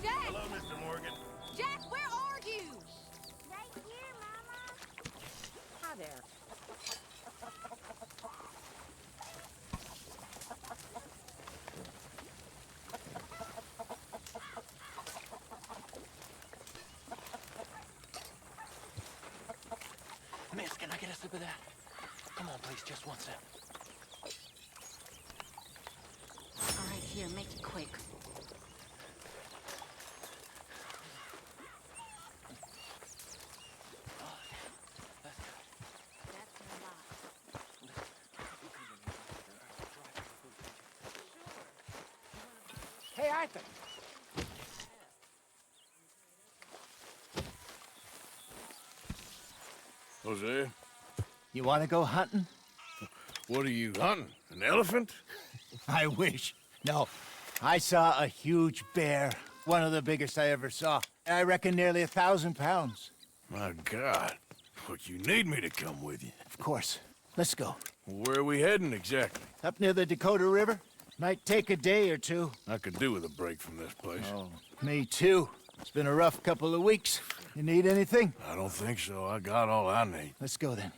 Jack! Hello, Mr. Morgan. Jack, where are you? Right here, Mama. Hi there. Miss, can I get a sip of that? Come on, please, just one sip. All right, here, make it quick. That's a lot. Hey, Arthur. Jose, You want to go hunting? what are you hunting? An elephant? I wish. No, I saw a huge bear. One of the biggest I ever saw. I reckon nearly 1,000 pounds. My God. But you need me to come with you. Of course. Let's go. Where are we heading exactly? Up near the Dakota River. Might take a day or two. I could do with a break from this place. Oh, me too. It's been a rough couple of weeks. You need anything? I don't think so. I got all I need. Let's go then.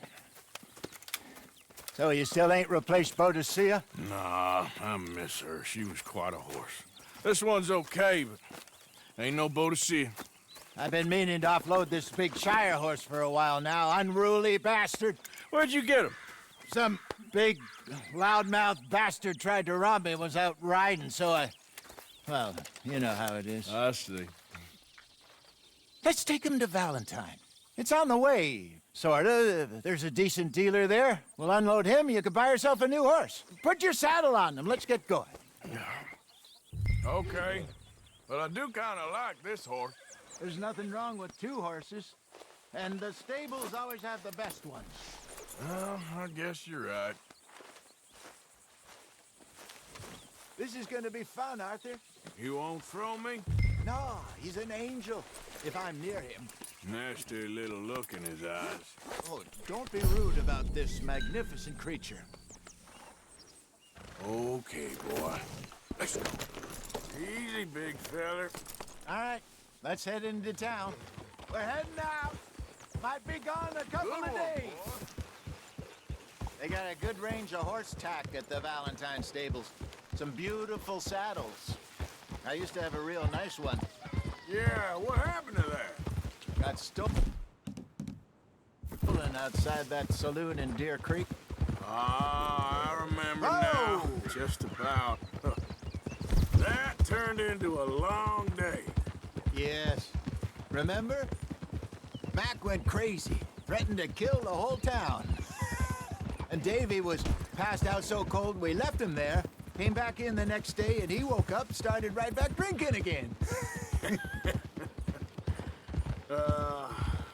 So you still ain't replaced Boadicea? Nah, I miss her. She was quite a horse. This one's okay, but ain't no Boadicea. I've been meaning to offload this big Shire horse for a while now. Unruly bastard. Where'd you get him? Some big, loudmouth bastard tried to rob me and was out riding, so I... Well, you know how it is. I see. Let's take him to Valentine. It's on the way, sorta. There's a decent dealer there. We'll unload him, you can buy yourself a new horse. Put your saddle on him, let's get going. Okay. But I do kind of like this horse. There's nothing wrong with two horses. And the stables always have the best ones. Well, I guess you're right. This is gonna be fun, Arthur. You won't throw me? No, he's an angel, if I'm near him. Nasty little look in his eyes. Oh, don't be rude about this magnificent creature. Okay, boy. Let's go. Easy, big feller. All right, let's head into town. We're heading out. Might be gone a couple Good of one, days. They got a good range of horse tack at the Valentine stables. Some beautiful saddles. I used to have a real nice one. Yeah, what happened to that? Got stolen outside that saloon in Deer Creek. Ah, I remember Oh! now. Just about. That turned into a long day. Yes. Remember? Mac went crazy, threatened to kill the whole town. And Davy was passed out so cold we left him there. Came back in the next day and he woke up, started right back drinking again.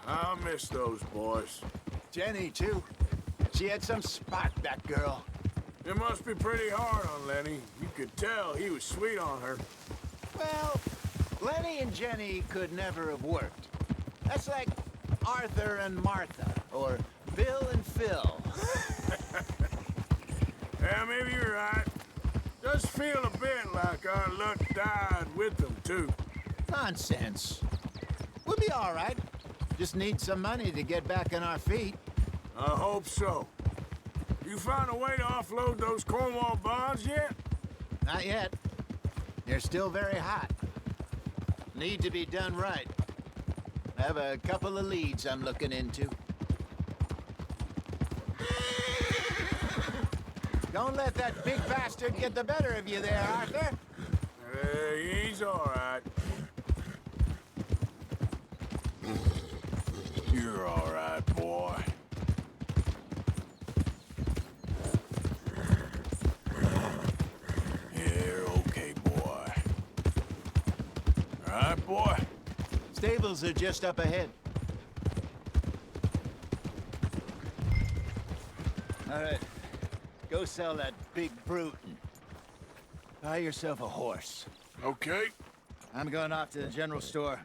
I miss those boys. Jenny, too. She had some spot, that girl. It must be pretty hard on Lenny. You could tell he was sweet on her. Well, Lenny and Jenny could never have worked. That's like Arthur and Martha, or Bill and Phil. Yeah, maybe you're right. Does feel a bit like our luck died with them, too. Nonsense. We'll be all right. Just need some money to get back on our feet. I hope so. You found a way to offload those Cornwall bonds yet? Not yet. They're still very hot. Need to be done right. I have a couple of leads I'm looking into. Don't let that big bastard get the better of you there, Arthur. Hey, he's all right. You're all right, boy. You're okay, boy. All right, boy? Stables are just up ahead. All right. Go sell that big brute and buy yourself a horse. Okay. I'm going off to the general store.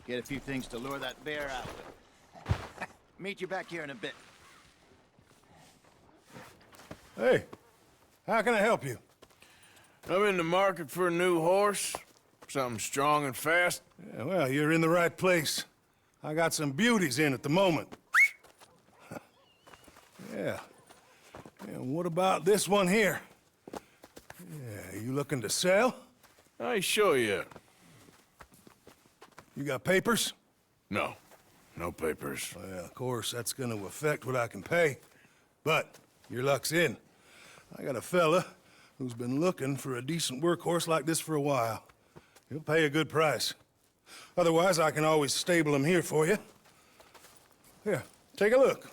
Get a few things to lure that bear out with. Meet you back here in a bit. Hey, how can I help you? I'm in the market for a new horse. Something strong and fast. Yeah, well, you're in the right place. I got some beauties in at the moment. Yeah. And what about this one here? Yeah, you looking to sell? I ain't sure yet. You got papers? No. No papers. Well, of course, that's gonna affect what I can pay. But your luck's in. I got a fella who's been looking for a decent workhorse like this for a while. He'll pay a good price. Otherwise, I can always stable him here for you. Here, take a look.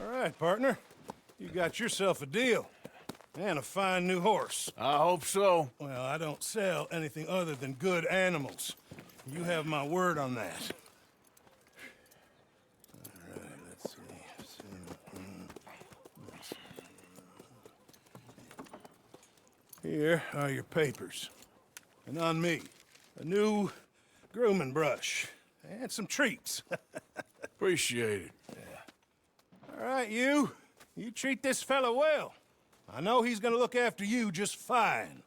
All right, partner. You got yourself a deal. And a fine new horse. I hope so. Well, I don't sell anything other than good animals. You have my word on that. All right, let's see. Here are your papers. And on me, a new grooming brush. And some treats. Appreciate it. All right, you. You treat this fella well. I know he's gonna look after you just fine.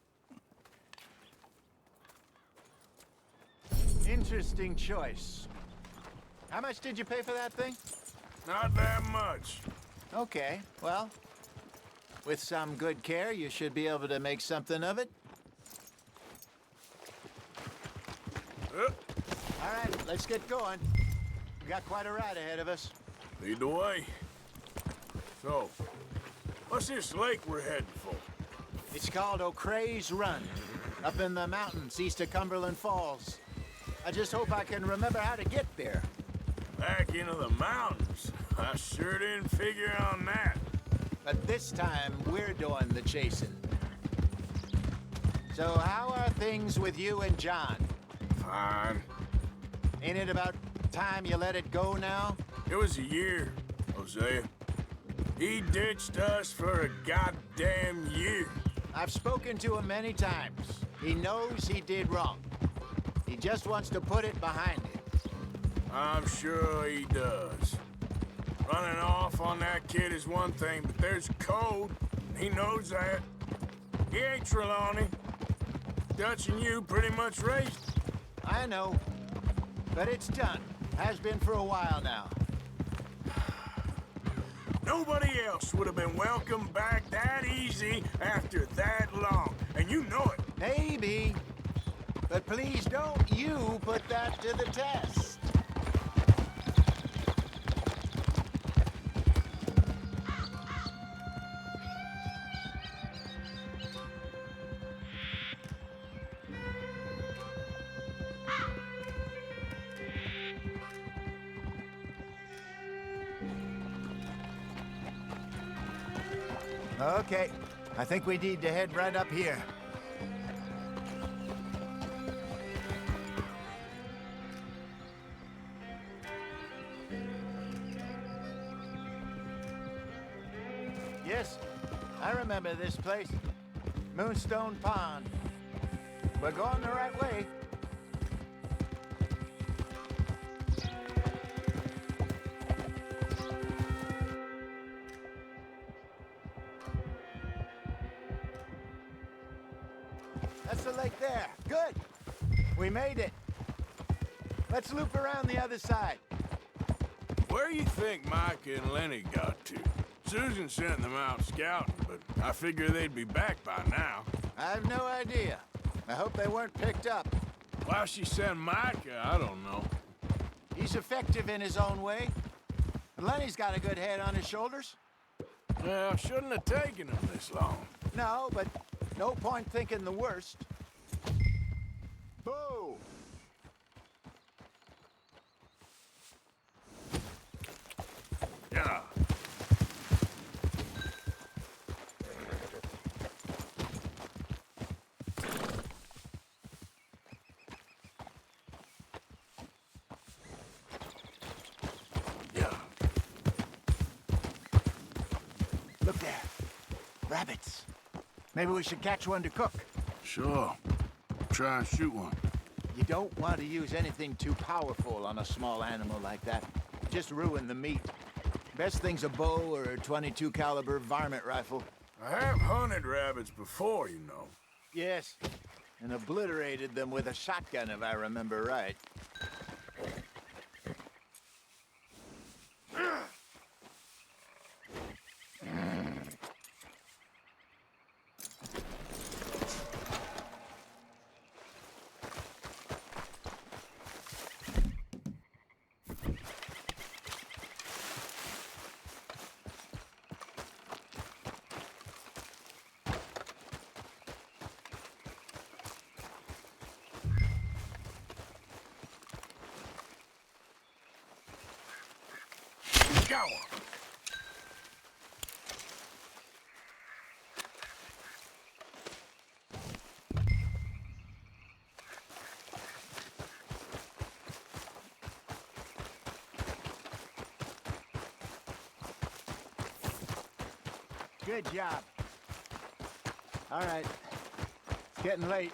Interesting choice. How much did you pay for that thing? Not that much. Okay, well, with some good care, you should be able to make something of it. All right, let's get going. We got quite a ride ahead of us. Lead the way. So, what's this lake we're heading for? It's called O'Creagh's Run, up in the mountains east of Cumberland Falls. I just hope I can remember how to get there. Back into the mountains? I sure didn't figure on that. But this time, we're doing the chasing. So how are things with you and John? Fine. Ain't it about time you let it go now? It was a year, Hosea. He ditched us for a goddamn year. I've spoken to him many times. He knows he did wrong. He just wants to put it behind him. I'm sure he does. Running off on that kid is one thing, but there's code. He knows that. He ain't Trelawney. Dutch and you pretty much raised him. I know. But it's done. Has been for a while now. Nobody else would have been welcomed back that easy after that long, and you know it. Maybe. But please don't you put that to the test. Okay, I think we need to head right up here. I remember this place. Moonstone Pond. We're going the right way. That's the lake there. Good. We made it. Let's loop around the other side. Where you think Mike and Lenny got to? Susan sent them out scouting, but I figure they'd be back by now. I have no idea. I hope they weren't picked up. Why she sent Mike, I don't know. He's effective in his own way. And Lenny's got a good head on his shoulders. Well, shouldn't have taken him this long. No, but no point thinking the worst. Boo! Yeah. Yeah. Look there. Rabbits. Maybe we should catch one to cook. Sure. Try and shoot one. You don't want to use anything too powerful on a small animal like that. Just ruin the meat. Best thing's a bow or a .22 caliber varmint rifle. I have hunted rabbits before, you know. Yes, and obliterated them with a shotgun if I remember right. Got one. Good job. All right. It's getting late.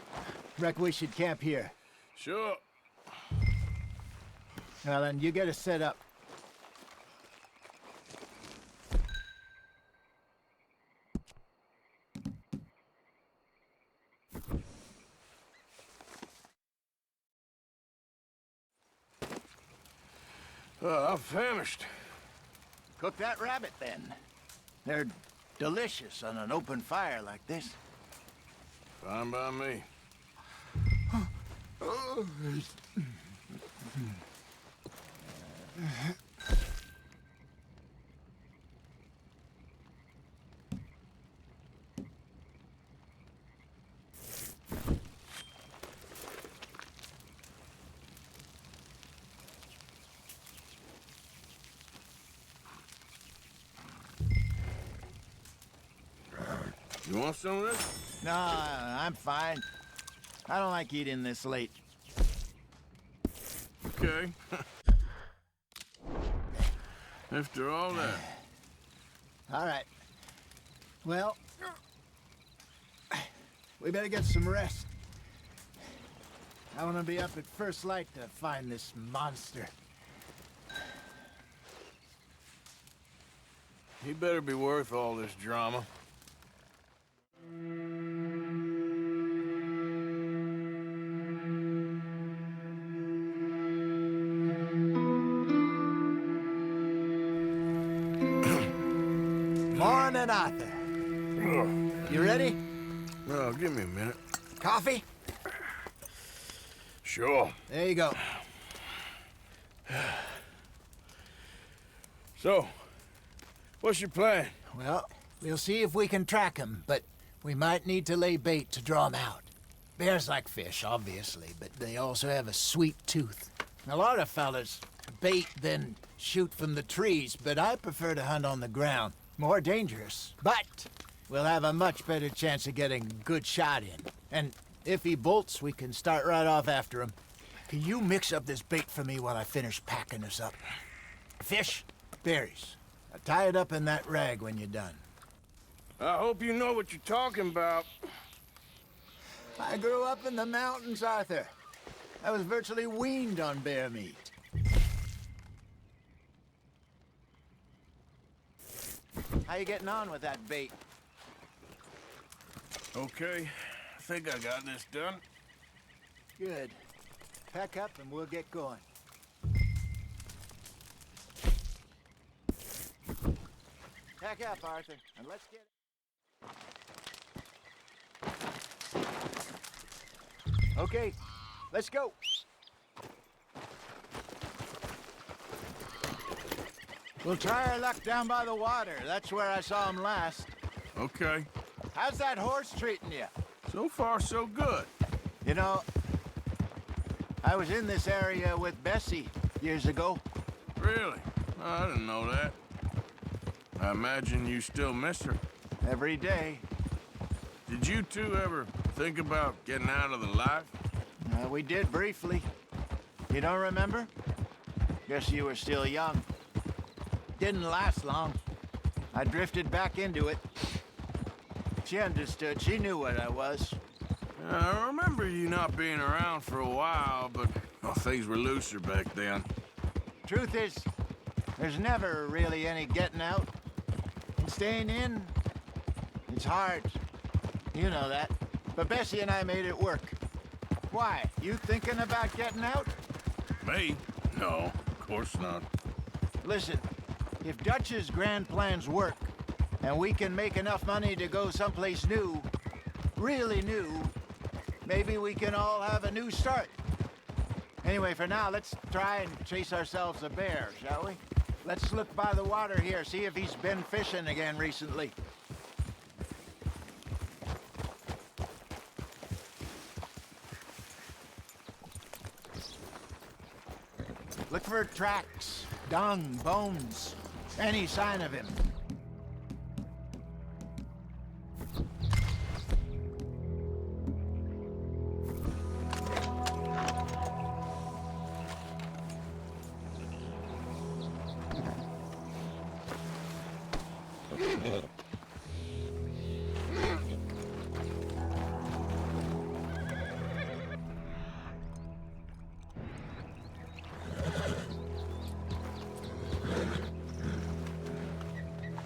Reckon we should camp here. Sure. Well, then you get us set up. I'm famished. Cook that rabbit, then. They're delicious on an open fire like this. Fine by me. You want some of this? No, I'm fine. I don't like eating this late. Okay. After all that. All right. Well, we better get some rest. I want to be up at first light to find this monster. He better be worth all this drama. Morning, Arthur. You ready? Well, give me a minute. Coffee? Sure. There you go. So, what's your plan? Well, we'll see if we can track him, but we might need to lay bait to draw him out. Bears like fish, obviously, but they also have a sweet tooth. A lot of fellas bait, then shoot from the trees, but I prefer to hunt on the ground. More dangerous, but we'll have a much better chance of getting a good shot in. And if he bolts, we can start right off after him. Can you mix up this bait for me while I finish packing this up? Fish, berries. Tie it up in that rag when you're done. I hope you know what you're talking about. I grew up in the mountains, Arthur. I was virtually weaned on bear meat. How you getting on with that bait? Okay, I think I got this done. Good. Pack up and we'll get going. Pack up, Arthur, and let's get... Okay, let's go. We'll try our luck down by the water. That's where I saw him last. Okay. How's that horse treating you? So far, so good. You know, I was in this area with Bessie years ago. Really? I didn't know that. I imagine you still miss her. Every day. Did you two ever think about getting out of the life? We did briefly. You don't remember? Guess you were still young. Didn't last long. I drifted back into it. She understood. She knew what I was. I remember you not being around for a while, but well, things were looser back then. Truth is, there's never really any getting out. And staying in, it's hard. You know that. But Bessie and I made it work. Why? You thinking about getting out? Me? No, of course not. Listen, if Dutch's grand plans work, and we can make enough money to go someplace new, really new, maybe we can all have a new start. Anyway, for now, let's try and chase ourselves a bear, shall we? Let's look by the water here, see if he's been fishing again recently. Look for tracks, dung, bones, any sign of him.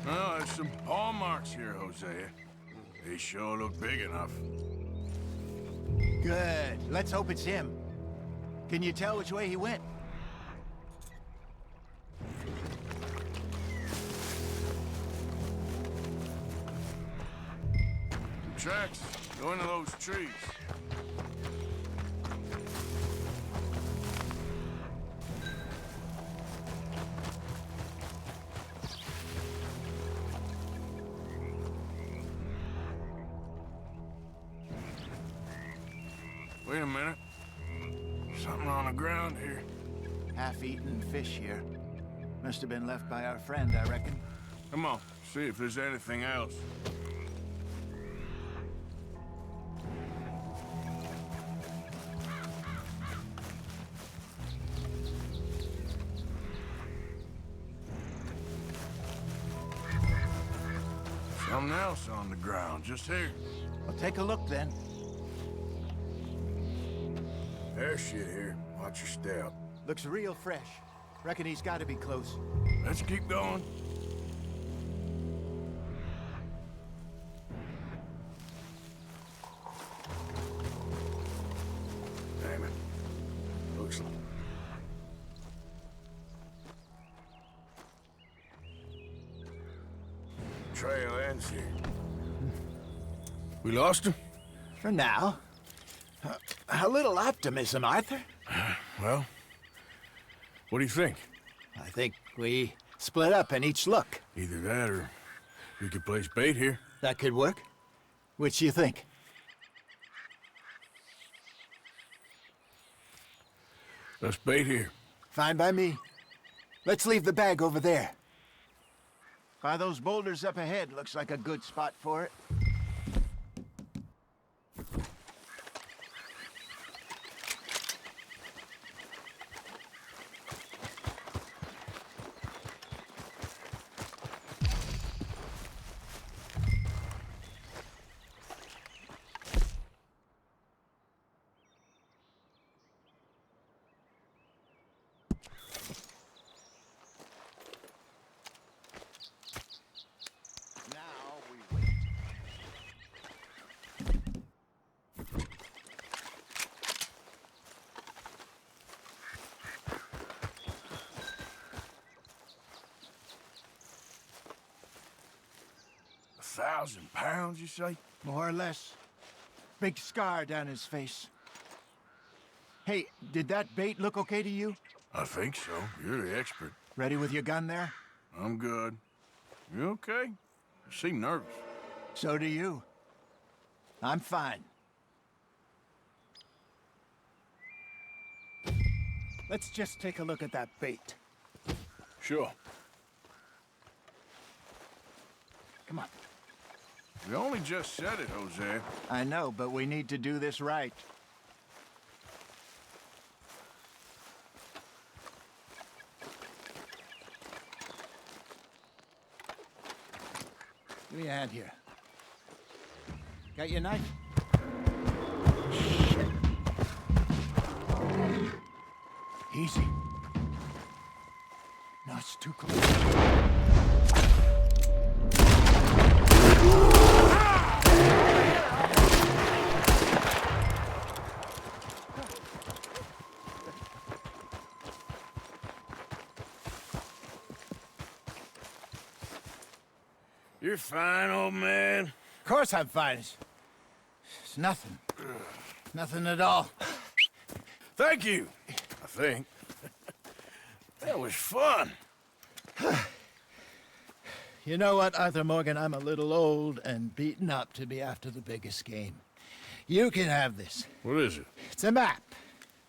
Well, there's some paw marks here, Hosea. They sure look big enough. Good. Let's hope it's him. Can you tell which way he went? Tracks, go into those trees. Wait a minute. Something on the ground here. Half-eaten fish here. Must have been left by our friend, I reckon. Come on, see if there's anything else. Something else on the ground, just here. Well, take a look then. There's shit here. Watch your step. Looks real fresh. Reckon he's got to be close. Let's keep going. Damn it. Looks like... Trail ends here. We lost him? For now. A little optimism, Arthur. Well, what do you think? I think we split up and each look. Either that or we could place bait here. That could work. Which you think? Let's bait here. Fine by me. Let's leave the bag over there. By those boulders up ahead, looks like a good spot for it. 1,000 pounds, you say? More or less. Big scar down his face. Hey, did that bait look okay to you? I think so. You're the expert. Ready with your gun there? I'm good. You okay? You seem nervous. So do you. I'm fine. Let's just take a look at that bait. Sure. Come on. We only just said it, Jose. I know, but we need to do this right. Give me a hand here. Got your knife? Shit. Easy. No, it's too close. You're fine, old man. Of course I'm fine. It's nothing. Nothing at all. Thank you, I think. That was fun. You know what, Arthur Morgan? I'm a little old and beaten up to be after the biggest game. You can have this. What is it? It's a map.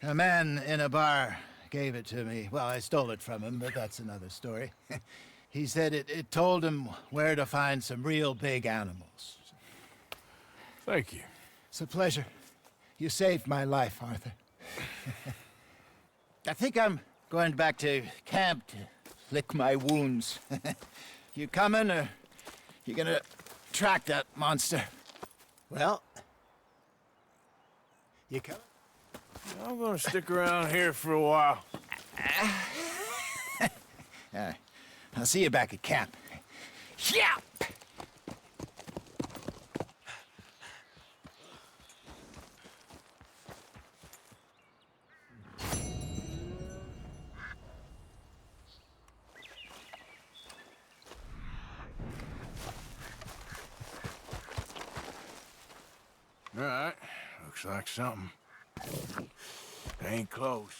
A man in a bar gave it to me. Well, I stole it from him, but that's another story. He said it told him where to find some real big animals. Thank you. It's a pleasure. You saved my life, Arthur. I think I'm going back to camp to lick my wounds. You coming, or you gonna track that monster? Well, you coming? I'm gonna stick around here for a while. All right. I'll see you back at camp. Yeah! All right, looks like something. Ain't close.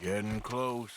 Getting close.